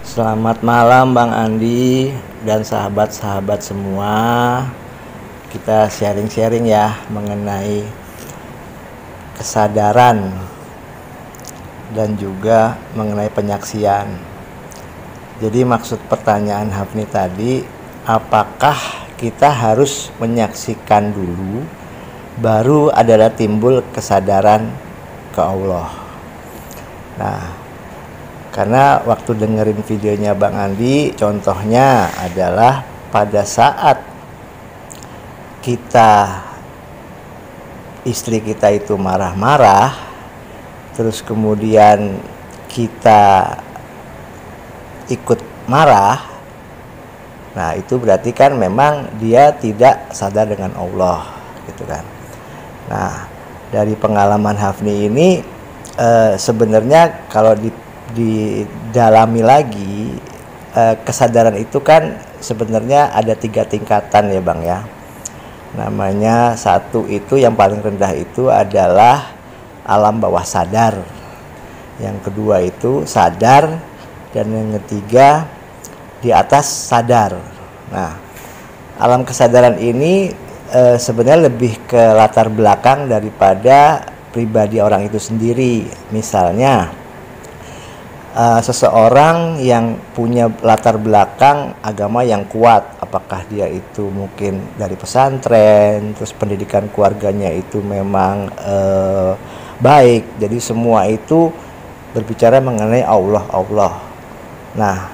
Selamat malam Bang Andi dan sahabat-sahabat semua. Kita sharing-sharing ya mengenai kesadaran dan juga mengenai penyaksian. Jadi maksud pertanyaan Hafni tadi, apakah kita harus menyaksikan dulu baru adalah timbul kesadaran ke Allah? Nah, karena waktu dengerin videonya Bang Andi, contohnya adalah pada saat istri kita itu marah-marah, terus kemudian kita ikut marah, nah itu berarti kan memang dia tidak sadar dengan Allah, gitu kan. Nah, dari pengalaman Hafni ini sebenarnya kalau didalami lagi, kesadaran itu kan sebenarnya ada 3 tingkatan ya Bang ya. Namanya satu itu yang paling rendah itu adalah alam bawah sadar, yang kedua itu sadar, dan yang ketiga di atas sadar. Nah, alam kesadaran ini sebenarnya lebih ke latar belakang daripada pribadi orang itu sendiri. Misalnya seseorang yang punya latar belakang agama yang kuat, apakah dia itu mungkin dari pesantren, terus pendidikan keluarganya itu memang baik, jadi semua itu berbicara mengenai Allah. Nah,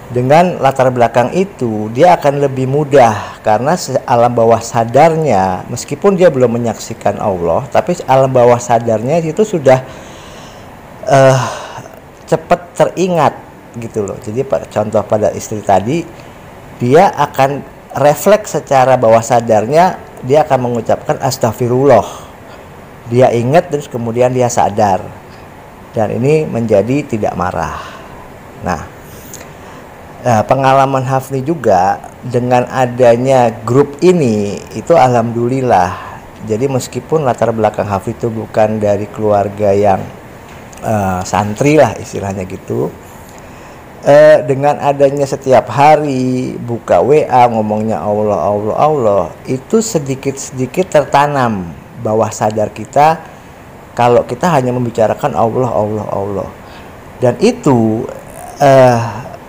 dengan latar belakang itu dia akan lebih mudah, karena alam bawah sadarnya, meskipun dia belum menyaksikan Allah, tapi alam bawah sadarnya itu sudah cepat teringat gitu loh. Jadi contoh pada istri tadi, dia akan refleks secara bawah sadarnya, dia akan mengucapkan astagfirullah, dia ingat terus kemudian dia sadar, dan ini menjadi tidak marah. Nah, pengalaman Hafni juga dengan adanya grup ini itu alhamdulillah. Jadi meskipun latar belakang Hafni itu bukan dari keluarga yang santri lah istilahnya gitu, dengan adanya setiap hari buka WA ngomongnya Allah, itu sedikit-sedikit tertanam bawah sadar kita kalau kita hanya membicarakan Allah. Dan itu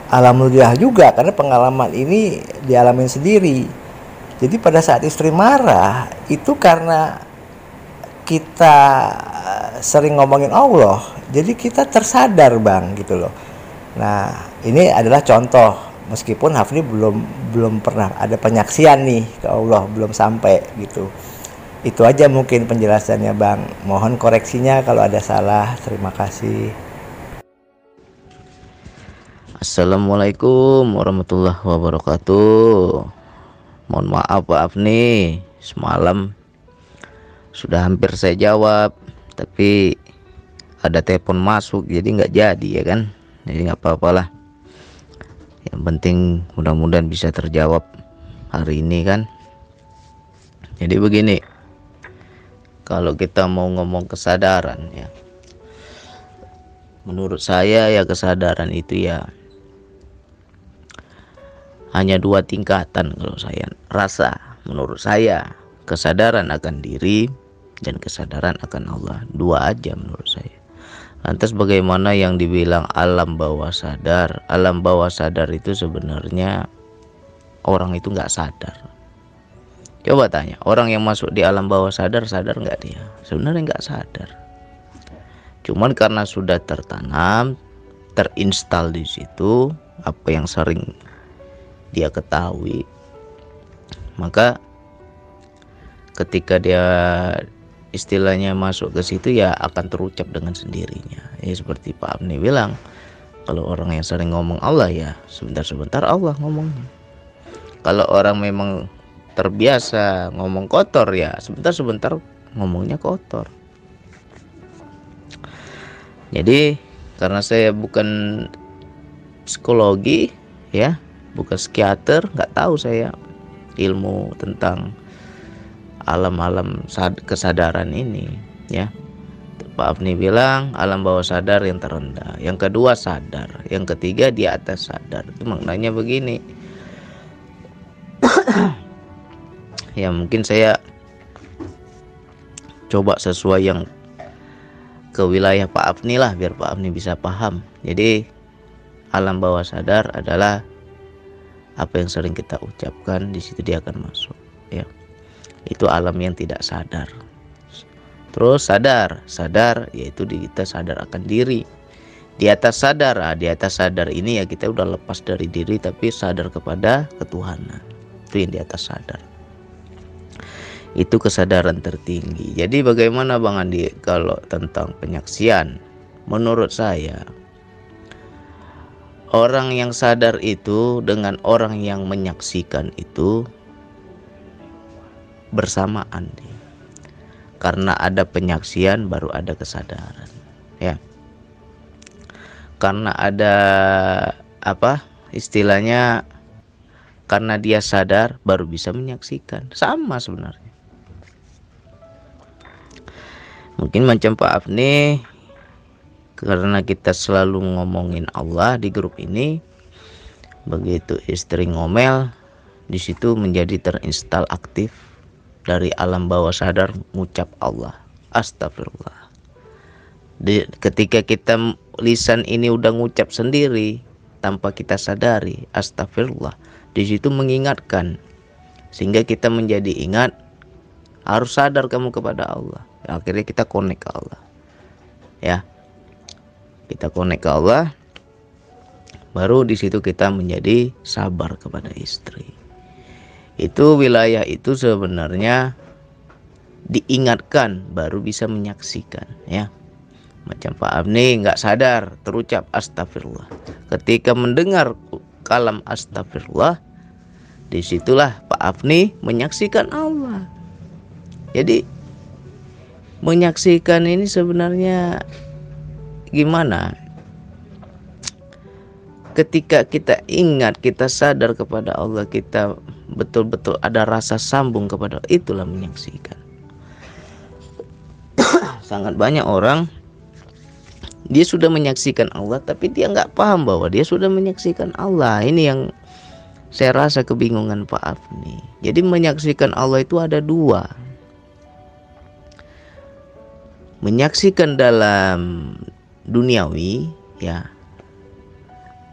alhamdulillah juga, karena pengalaman ini dialamin sendiri. Jadi pada saat istri marah itu karena kita sering ngomongin Allah, jadi kita tersadar Bang gitu loh. Nah, ini adalah contoh, meskipun Hafni belum pernah ada penyaksian nih ke Allah, belum sampai gitu. Itu aja mungkin penjelasannya Bang, mohon koreksinya kalau ada salah. Terima kasih. Assalamualaikum warahmatullahi wabarakatuh. Mohon maaf Pak Afni, semalam sudah hampir saya jawab, tapi ada telepon masuk jadi nggak jadi ya kan. Jadi nggak apa-apalah, yang penting mudah-mudahan bisa terjawab hari ini kan. Jadi begini, kalau kita mau ngomong kesadaran ya, menurut saya ya kesadaran itu ya hanya 2 tingkatan kalau saya rasa. Menurut saya kesadaran akan diri dan kesadaran akan Allah, 2 aja menurut saya. Lantas bagaimana yang dibilang alam bawah sadar? Alam bawah sadar itu sebenarnya orang itu nggak sadar. Coba tanya, orang yang masuk di alam bawah sadar nggak dia? Sebenarnya nggak sadar. Cuman karena sudah tertanam, terinstal di situ apa yang sering dia ketahui, maka ketika dia istilahnya masuk ke situ ya akan terucap dengan sendirinya. Ya seperti Pak Abni bilang, kalau orang yang sering ngomong Allah ya sebentar-sebentar Allah ngomongnya. Kalau orang memang terbiasa ngomong kotor ya sebentar-sebentar ngomongnya kotor. Jadi karena saya bukan psikologi ya, bukan psikiater, nggak tahu saya ilmu tentang alam-alam kesadaran ini ya. Pak Afni bilang alam bawah sadar yang terendah, yang kedua sadar, yang ketiga di atas sadar. Itu maknanya begini. Ya mungkin saya coba sesuai yang ke wilayah Pak Afni lah, biar Pak Afni bisa paham. Jadi alam bawah sadar adalah apa yang sering kita ucapkan, di situ dia akan masuk, ya. Itu alam yang tidak sadar. Terus sadar yaitu kita sadar akan diri. Di atas sadar, di atas sadar ini ya kita udah lepas dari diri tapi sadar kepada ketuhanan. Itu yang di atas sadar. Itu kesadaran tertinggi. Jadi bagaimana Bang Andi kalau tentang penyaksian? Menurut saya, orang yang sadar itu dengan orang yang menyaksikan itu bersamaan. Karena ada penyaksian baru ada kesadaran, ya. Karena ada istilahnya, karena dia sadar baru bisa menyaksikan. Sama sebenarnya. Mungkin macam Pak Afni, karena kita selalu ngomongin Allah di grup ini, begitu istri ngomel, di situ menjadi terinstal aktif dari alam bawah sadar mengucap Allah, astagfirullah. Ketika kita lisan ini udah ngucap sendiri tanpa kita sadari, astagfirullah, di situ mengingatkan sehingga kita menjadi ingat, harus sadar kamu kepada Allah. Akhirnya kita connect ke Allah, ya. Kita connect ke Allah, baru di situ kita menjadi sabar kepada istri. Itu wilayah itu sebenarnya diingatkan baru bisa menyaksikan, ya. Macam Pak Afni nggak sadar terucap astagfirullah. Ketika mendengar kalam astagfirullah, disitulah Pak Afni menyaksikan Allah. Jadi menyaksikan ini sebenarnya gimana? Ketika kita ingat, kita sadar kepada Allah, kita betul-betul ada rasa sambung kepada Allah, itulah menyaksikan. Sangat banyak orang dia sudah menyaksikan Allah tapi dia nggak paham bahwa dia sudah menyaksikan Allah. Ini yang saya rasa kebingungan Pak Afni. Jadi menyaksikan Allah itu ada dua. Menyaksikan dalam duniawi, ya,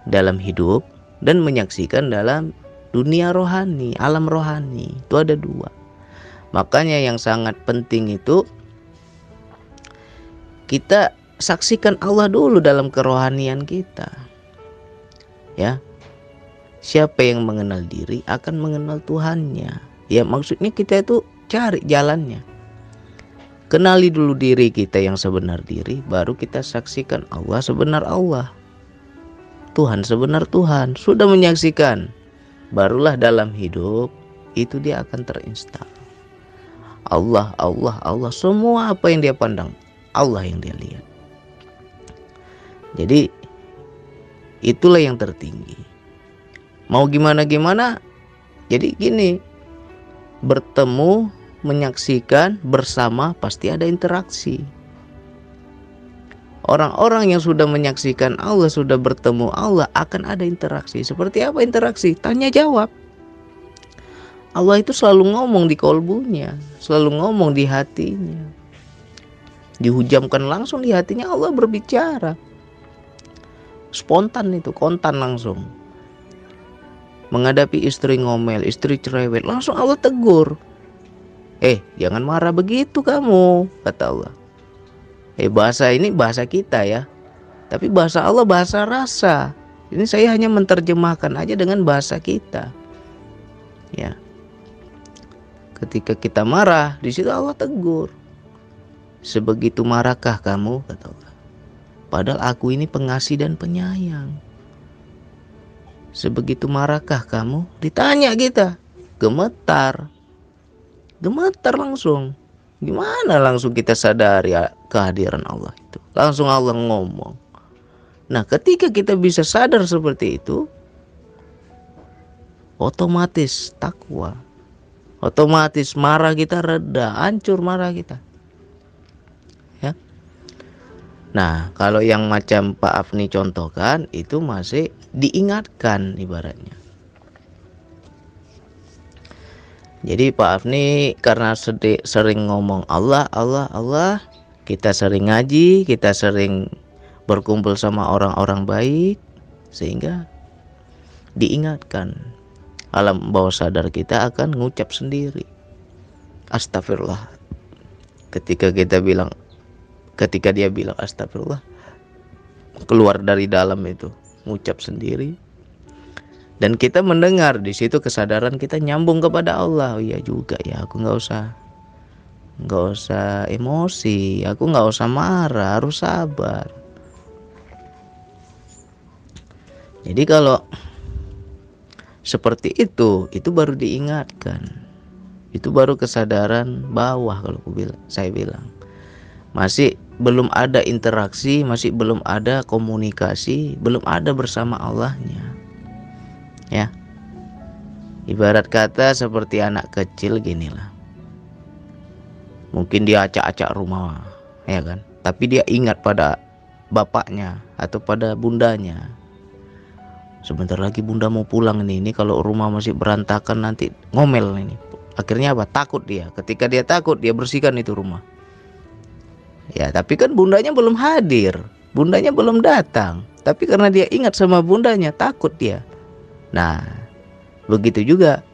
dalam hidup, dan menyaksikan dalam dunia rohani, alam rohani. Itu ada dua. Makanya yang sangat penting itu kita saksikan Allah dulu dalam kerohanian kita, ya. Siapa yang mengenal diri akan mengenal Tuhannya. Ya maksudnya kita itu cari jalannya. Kenali dulu diri kita yang sebenar diri, baru kita saksikan Allah sebenar Allah, Tuhan sebenar Tuhan. Sudah menyaksikan, barulah dalam hidup itu dia akan terinstal. Allah, Allah, Allah. Semua apa yang dia pandang, Allah yang dia lihat. Jadi itulah yang tertinggi. Mau gimana-gimana, jadi gini, bertemu, menyaksikan, bersama pasti ada interaksi. Orang-orang yang sudah menyaksikan Allah, sudah bertemu Allah, akan ada interaksi. Seperti apa interaksi? Tanya jawab. Allah itu selalu ngomong di kolbunya, selalu ngomong di hatinya. Dihujamkan langsung di hatinya, Allah berbicara. Spontan itu, kontan langsung. Menghadapi istri ngomel, istri cerewet, langsung Allah tegur. Jangan marah begitu kamu, kata Allah. Bahasa ini bahasa kita ya. Tapi bahasa Allah bahasa rasa. Ini saya hanya menerjemahkan aja dengan bahasa kita. Ya. Ketika kita marah, di situ Allah tegur. Sebegitu marahkah kamu, kata Allah. Padahal aku ini pengasih dan penyayang. Sebegitu marahkah kamu? Ditanya kita. Gemetar. Gemetar langsung. Gimana langsung kita sadari kehadiran Allah itu? Langsung Allah ngomong. Nah, ketika kita bisa sadar seperti itu, otomatis takwa. Otomatis marah kita reda, hancur marah kita. Ya. Nah, kalau yang macam Pak Afni contohkan itu masih diingatkan ibaratnya. Jadi Pak Afni karena sering ngomong Allah, Allah, Allah, kita sering ngaji, kita sering berkumpul sama orang-orang baik, sehingga diingatkan. Alam bawah sadar kita akan ngucap sendiri astagfirullah. Ketika dia bilang astagfirullah, keluar dari dalam itu ngucap sendiri. Dan kita mendengar di situ, kesadaran kita nyambung kepada Allah. Oh iya juga ya, aku nggak usah emosi, aku nggak usah marah, harus sabar. Jadi kalau seperti itu baru diingatkan. Itu baru kesadaran bawah kalau saya bilang. Masih belum ada interaksi, masih belum ada komunikasi, belum ada bersama Allahnya. Ya. Ibarat kata seperti anak kecil ginilah. Mungkin dia acak-acak rumah, ya kan? Tapi dia ingat pada bapaknya atau pada bundanya. Sebentar lagi bunda mau pulang ini kalau rumah masih berantakan nanti ngomel ini. Akhirnya apa? Takut dia. Ketika dia takut, dia bersihkan itu rumah. Ya, tapi kan bundanya belum hadir. Bundanya belum datang. Tapi karena dia ingat sama bundanya, takut dia. Nah, begitu juga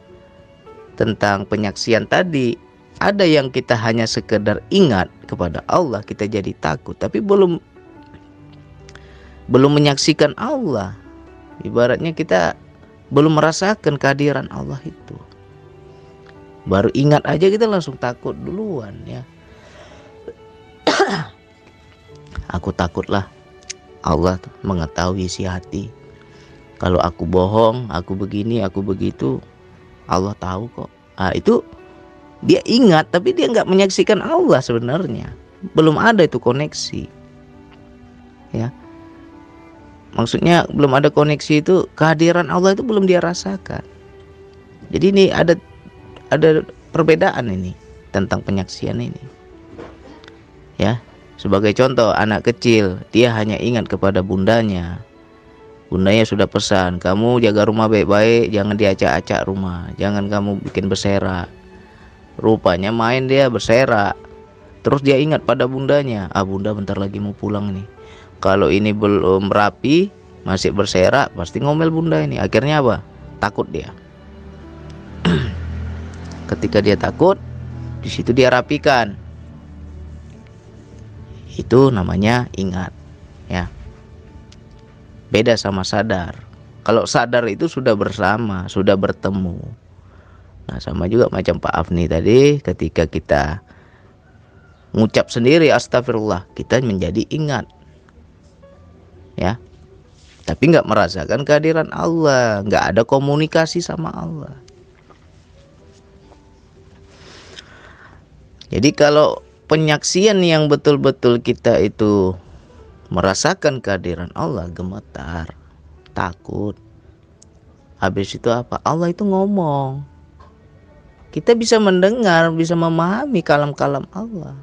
tentang penyaksian tadi. Ada yang kita hanya sekedar ingat kepada Allah, kita jadi takut. Tapi belum menyaksikan Allah. Ibaratnya kita belum merasakan kehadiran Allah itu. Baru ingat aja kita langsung takut duluan ya. Aku takutlah Allah mengetahui isi hati. Kalau aku bohong, aku begini, aku begitu, Allah tahu kok. Itu dia ingat tapi dia nggak menyaksikan Allah sebenarnya. Belum ada itu koneksi. Ya. Maksudnya belum ada koneksi itu, kehadiran Allah itu belum dia rasakan. Jadi ini ada perbedaan ini tentang penyaksian ini. Ya, sebagai contoh anak kecil, dia hanya ingat kepada bundanya. Bundanya sudah pesan, kamu jaga rumah baik-baik, jangan diacak-acak rumah, jangan kamu bikin berserak. Rupanya main dia berserak. Terus dia ingat pada bundanya, bunda bentar lagi mau pulang nih. Kalau ini belum rapi, masih berserak, pasti ngomel bunda ini. Akhirnya apa? Takut dia. Ketika dia takut, di situ dia rapikan. Itu namanya ingat, ya. Beda sama sadar. Kalau sadar itu sudah bersama, sudah bertemu. Nah, sama juga macam Pak Afni tadi, ketika kita ngucap sendiri astagfirullah, kita menjadi ingat. Ya, tapi nggak merasakan kehadiran Allah, nggak ada komunikasi sama Allah. Jadi kalau penyaksian yang betul-betul kita itu merasakan kehadiran Allah, gemetar, takut. Habis itu apa? Allah itu ngomong. Kita bisa mendengar, bisa memahami kalam-kalam Allah.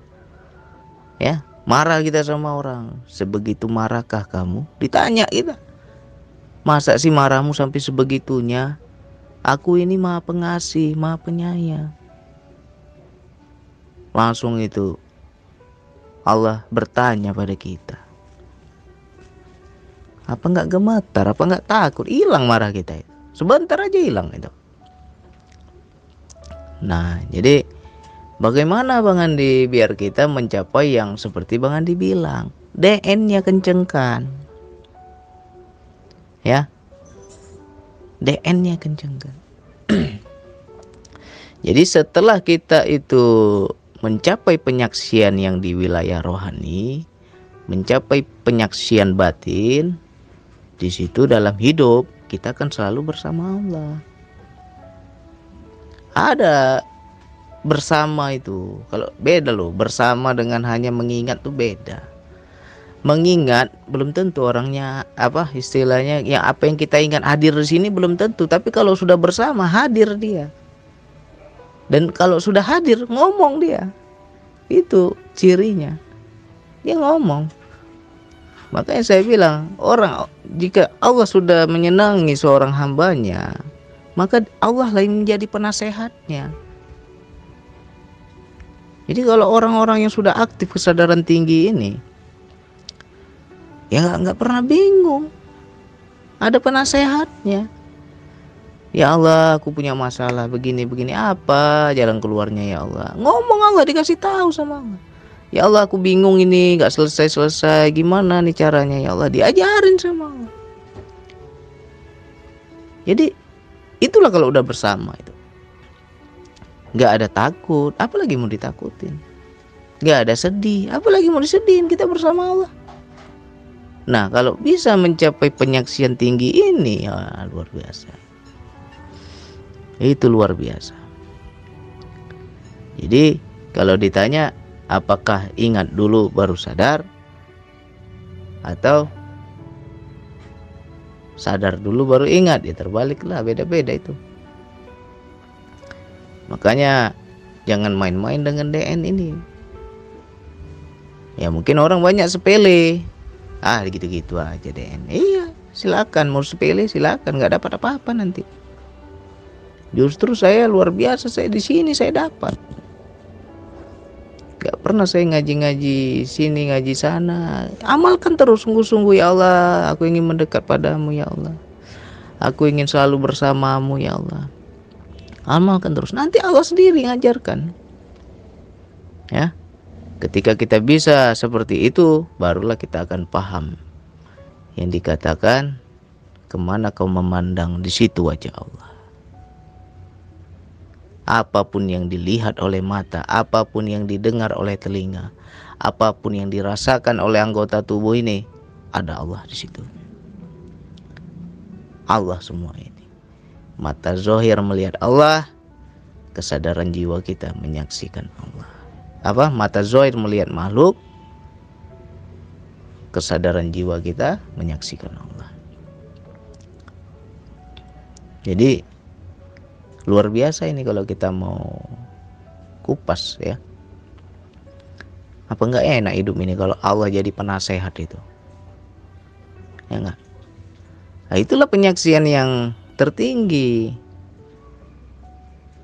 Ya. Marah kita sama orang, sebegitu marahkah kamu? Ditanya kita, masa sih marahmu sampai sebegitunya? Aku ini maha pengasih, maha penyayang. Langsung itu Allah bertanya pada kita, apa nggak gemetar, apa nggak takut? Hilang marah kita itu, sebentar aja hilang itu. Nah, jadi bagaimana Bang Andi biar kita mencapai yang seperti Bang Andi bilang, DN-nya kencengkan. Ya. DN-nya kencengkan. Jadi setelah kita itu mencapai penyaksian yang di wilayah rohani, mencapai penyaksian batin, di situ dalam hidup kita kan selalu bersama Allah. Ada bersama itu, kalau beda loh, bersama dengan hanya mengingat tuh beda. Mengingat belum tentu orangnya istilahnya yang apa yang kita ingat hadir di sini belum tentu, tapi kalau sudah bersama hadir dia. Dan kalau sudah hadir ngomong dia. Itu cirinya. Dia ngomong. Makanya saya bilang, jika Allah sudah menyenangi seorang hambanya, maka Allah lah yang menjadi penasehatnya. Jadi kalau orang-orang yang sudah aktif kesadaran tinggi ini, ya nggak pernah bingung, ada penasehatnya. Ya Allah, aku punya masalah begini, apa jalan keluarnya ya Allah? Ngomong Allah, dikasih tahu sama Allah. Ya Allah, aku bingung ini, nggak selesai, gimana nih caranya ya Allah? Diajarin sama Allah. Jadi itulah kalau udah bersama itu, nggak ada takut, apalagi mau ditakutin. Nggak ada sedih, apalagi mau disedihin, kita bersama Allah. Nah, kalau bisa mencapai penyaksian tinggi ini, ya luar biasa. Itu luar biasa. Jadi kalau ditanya apakah ingat dulu baru sadar, atau sadar dulu baru ingat, ya terbaliklah, beda-beda itu. Makanya jangan main-main dengan DN ini. Ya mungkin orang banyak sepele, gitu-gitu aja DN. Iya, silakan mau sepele, silakan, nggak dapat apa-apa nanti. Justru saya luar biasa, saya di sini saya dapat. Gak pernah saya ngaji-ngaji sini, ngaji sana. Amalkan terus sungguh-sungguh ya Allah. Aku ingin mendekat padamu ya Allah. Aku ingin selalu bersamamu ya Allah. Amalkan terus. Nanti Allah sendiri ngajarkan. Ya. Ketika kita bisa seperti itu, barulah kita akan paham yang dikatakan, kemana kau memandang, di situ wajah Allah. Apapun yang dilihat oleh mata, apapun yang didengar oleh telinga, apapun yang dirasakan oleh anggota tubuh ini, ada Allah di situ. Allah semua ini. Mata zahir melihat Allah, kesadaran jiwa kita menyaksikan Allah. Mata zahir melihat makhluk, kesadaran jiwa kita menyaksikan Allah. Jadi luar biasa ini kalau kita mau kupas ya. Apa enggak enak hidup ini kalau Allah jadi penasehat itu? Ya enggak? Nah, itulah penyaksian yang tertinggi.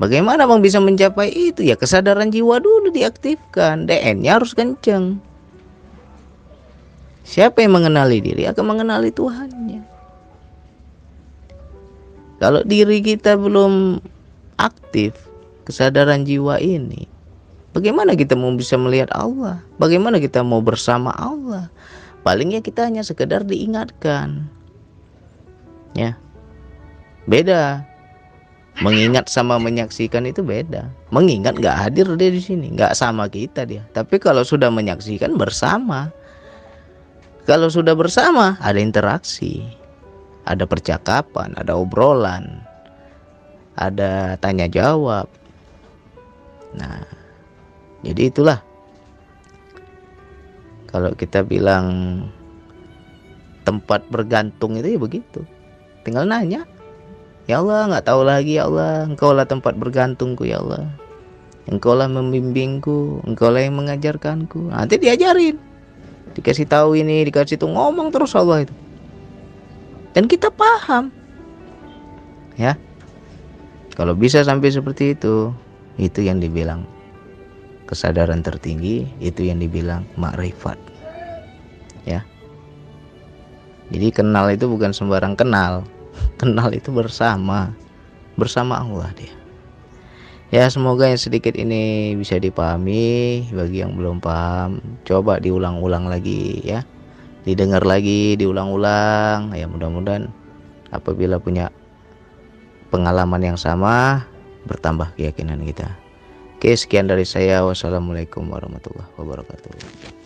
Bagaimana Bang bisa mencapai itu? Ya kesadaran jiwa dulu diaktifkan, DN-nya harus kenceng. Siapa yang mengenali diri akan mengenali Tuhannya. Kalau diri kita belum aktif kesadaran jiwa ini, bagaimana kita mau bisa melihat Allah? Bagaimana kita mau bersama Allah? Palingnya kita hanya sekedar diingatkan. Ya. Beda. Mengingat sama menyaksikan itu beda. Mengingat nggak hadir dia di sini, nggak sama kita dia. Tapi kalau sudah menyaksikan bersama. Kalau sudah bersama ada interaksi, ada percakapan, ada obrolan, ada tanya jawab. Nah, jadi itulah kalau kita bilang tempat bergantung itu ya begitu. Tinggal nanya, ya Allah, nggak tahu lagi ya Allah, Engkau lah tempat bergantungku ya Allah, Engkau lah membimbingku, Engkau lah yang mengajarkanku. Nanti diajarin, dikasih tahu ini, dikasih itu, ngomong terus Allah itu, dan kita paham ya. Kalau bisa sampai seperti itu yang dibilang kesadaran tertinggi, itu yang dibilang makrifat. Ya. Jadi kenal itu bukan sembarang kenal. Kenal itu bersama Allah dia. Ya, semoga yang sedikit ini bisa dipahami. Bagi yang belum paham, coba diulang-ulang lagi ya. Didengar lagi, diulang-ulang. Ya, mudah-mudahan apabila punya pengalaman yang sama, bertambah keyakinan kita. Oke, sekian dari saya. Wassalamualaikum warahmatullahi wabarakatuh.